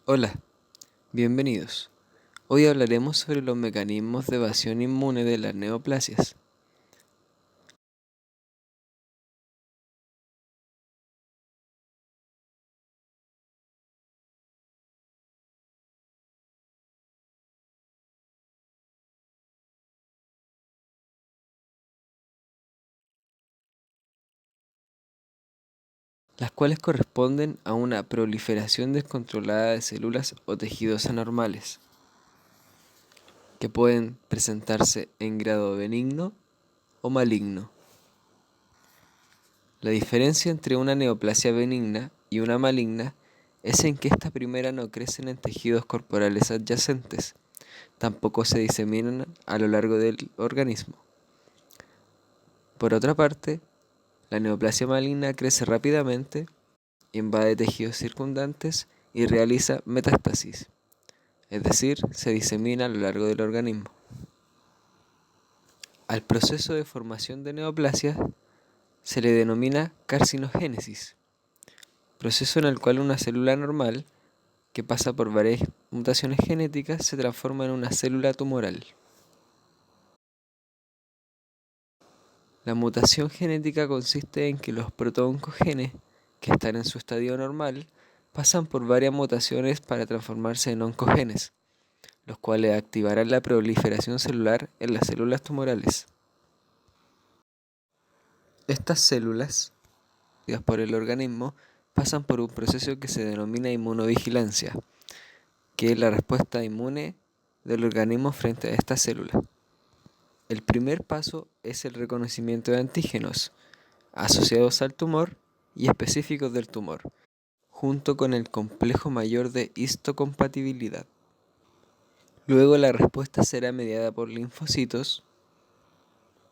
Hola, bienvenidos. Hoy hablaremos sobre los mecanismos de evasión inmune de las neoplasias, las cuales corresponden a una proliferación descontrolada de células o tejidos anormales, que pueden presentarse en grado benigno o maligno. La diferencia entre una neoplasia benigna y una maligna es en que esta primera no crecen en tejidos corporales adyacentes, tampoco se diseminan a lo largo del organismo. Por otra parte, la neoplasia maligna crece rápidamente, invade tejidos circundantes y realiza metástasis, es decir, se disemina a lo largo del organismo. Al proceso de formación de neoplasias se le denomina carcinogénesis, proceso en el cual una célula normal, que pasa por varias mutaciones genéticas, se transforma en una célula tumoral. La mutación genética consiste en que los protooncogenes, que están en su estadio normal, pasan por varias mutaciones para transformarse en oncogenes, los cuales activarán la proliferación celular en las células tumorales. Estas células, producidas por el organismo, pasan por un proceso que se denomina inmunovigilancia, que es la respuesta inmune del organismo frente a estas células. El primer paso es el reconocimiento de antígenos asociados al tumor y específicos del tumor, junto con el complejo mayor de histocompatibilidad. Luego la respuesta será mediada por linfocitos,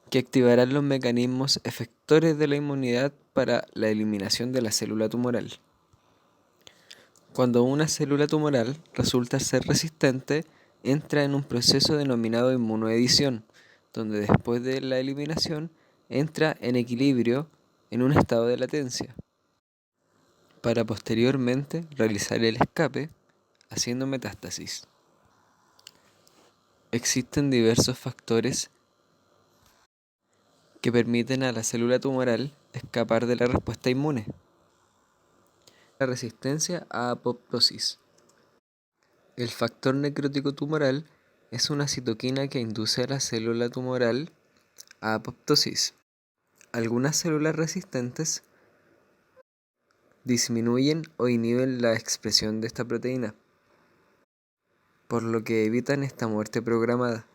que activarán los mecanismos efectores de la inmunidad para la eliminación de la célula tumoral. Cuando una célula tumoral resulta ser resistente, entra en un proceso denominado inmunoedición, donde después de la eliminación entra en equilibrio en un estado de latencia, para posteriormente realizar el escape, haciendo metástasis. Existen diversos factores que permiten a la célula tumoral escapar de la respuesta inmune. La resistencia a apoptosis. El factor necrótico tumoral es una citoquina que induce a la célula tumoral a apoptosis. Algunas células resistentes disminuyen o inhiben la expresión de esta proteína, por lo que evitan esta muerte programada.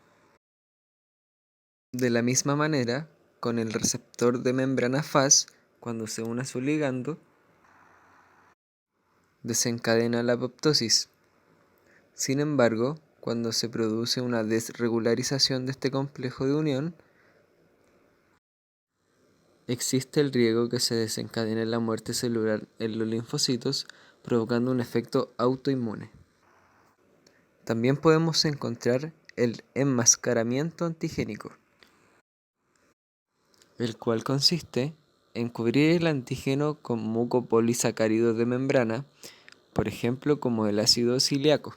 De la misma manera, con el receptor de membrana Fas, cuando se une a su ligando, desencadena la apoptosis. Sin embargo, cuando se produce una desregularización de este complejo de unión, existe el riesgo que se desencadene la muerte celular en los linfocitos, provocando un efecto autoinmune. También podemos encontrar el enmascaramiento antigénico, el cual consiste en cubrir el antígeno con mucopolisacáridos de membrana, por ejemplo como el ácido ciliaco.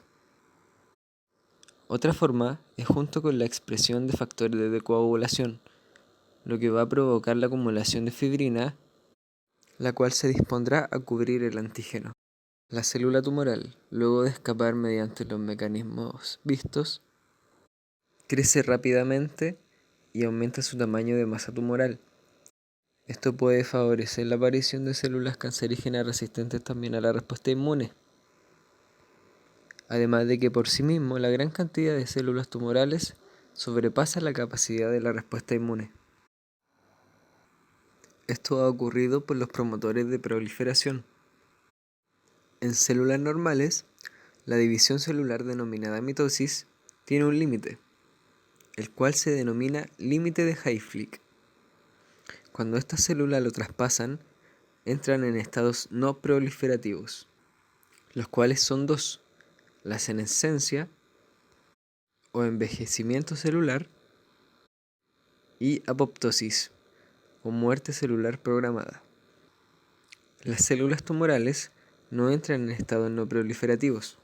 Otra forma es junto con la expresión de factores de coagulación, lo que va a provocar la acumulación de fibrina, la cual se dispondrá a cubrir el antígeno. La célula tumoral, luego de escapar mediante los mecanismos vistos, crece rápidamente y aumenta su tamaño de masa tumoral. Esto puede favorecer la aparición de células cancerígenas resistentes también a la respuesta inmune. Además de que por sí mismo la gran cantidad de células tumorales sobrepasa la capacidad de la respuesta inmune. Esto ha ocurrido por los promotores de proliferación. En células normales, la división celular denominada mitosis tiene un límite, el cual se denomina límite de Hayflick. Cuando estas células lo traspasan, entran en estados no proliferativos, los cuales son dos: la senescencia o envejecimiento celular y apoptosis o muerte celular programada. Las células tumorales no entran en estados no proliferativos,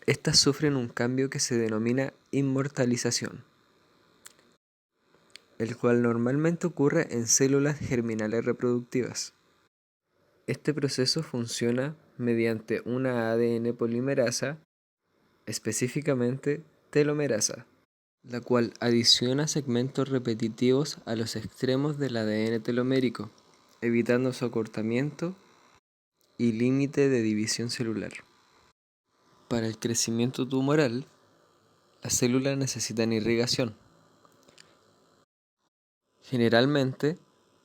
Estas sufren un cambio que se denomina inmortalización, el cual normalmente ocurre en células germinales reproductivas. Este proceso funciona mediante una ADN polimerasa, específicamente telomerasa, la cual adiciona segmentos repetitivos a los extremos del ADN telomérico, evitando su acortamiento y límite de división celular. Para el crecimiento tumoral, las células necesitan irrigación. Generalmente,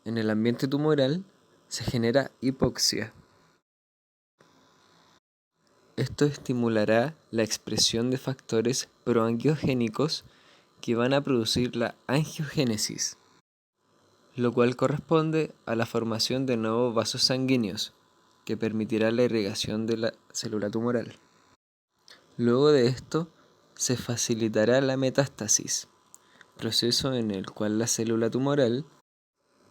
en el ambiente tumoral se genera hipoxia. Esto estimulará la expresión de factores proangiogénicos que van a producir la angiogénesis, lo cual corresponde a la formación de nuevos vasos sanguíneos, que permitirá la irrigación de la célula tumoral. Luego de esto, se facilitará la metástasis, proceso en el cual la célula tumoral,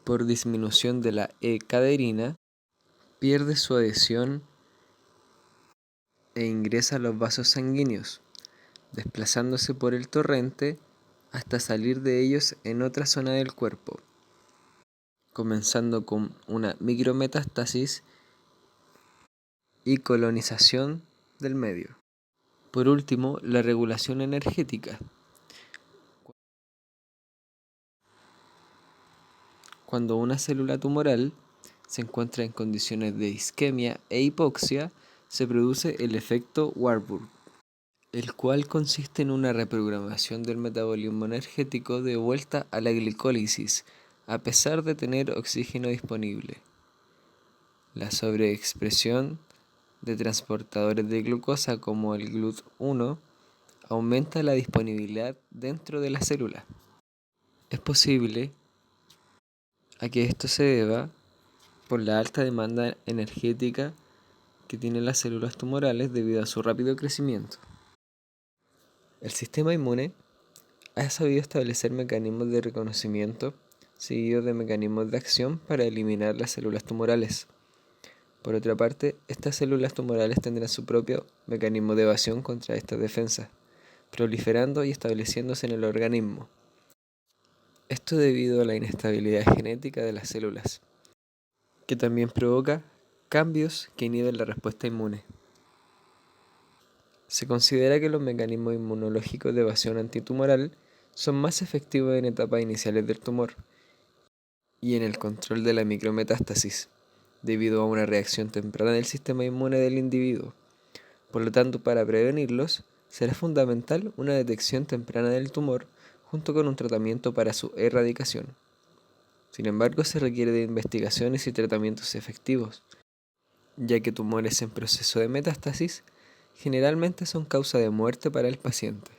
por disminución de la E-caderina, pierde su adhesión e ingresa a los vasos sanguíneos, desplazándose por el torrente hasta salir de ellos en otra zona del cuerpo, comenzando con una micrometástasis y colonización del medio. Por último, la regulación energética. Cuando una célula tumoral se encuentra en condiciones de isquemia e hipoxia, se produce el efecto Warburg, el cual consiste en una reprogramación del metabolismo energético de vuelta a la glicólisis, a pesar de tener oxígeno disponible. La sobreexpresión de transportadores de glucosa como el GLUT1 aumenta la disponibilidad dentro de la célula. Es posible a que esto se deba por la alta demanda energética que tienen las células tumorales debido a su rápido crecimiento. El sistema inmune ha sabido establecer mecanismos de reconocimiento seguidos de mecanismos de acción para eliminar las células tumorales. Por otra parte, estas células tumorales tendrán su propio mecanismo de evasión contra estas defensas, proliferando y estableciéndose en el organismo. Esto debido a la inestabilidad genética de las células, que también provoca cambios que inhiben la respuesta inmune. Se considera que los mecanismos inmunológicos de evasión antitumoral son más efectivos en etapas iniciales del tumor y en el control de la micrometástasis, debido a una reacción temprana del sistema inmune del individuo. Por lo tanto, para prevenirlos, será fundamental una detección temprana del tumor junto con un tratamiento para su erradicación. Sin embargo, se requiere de investigaciones y tratamientos efectivos, ya que tumores en proceso de metástasis generalmente son causa de muerte para el paciente.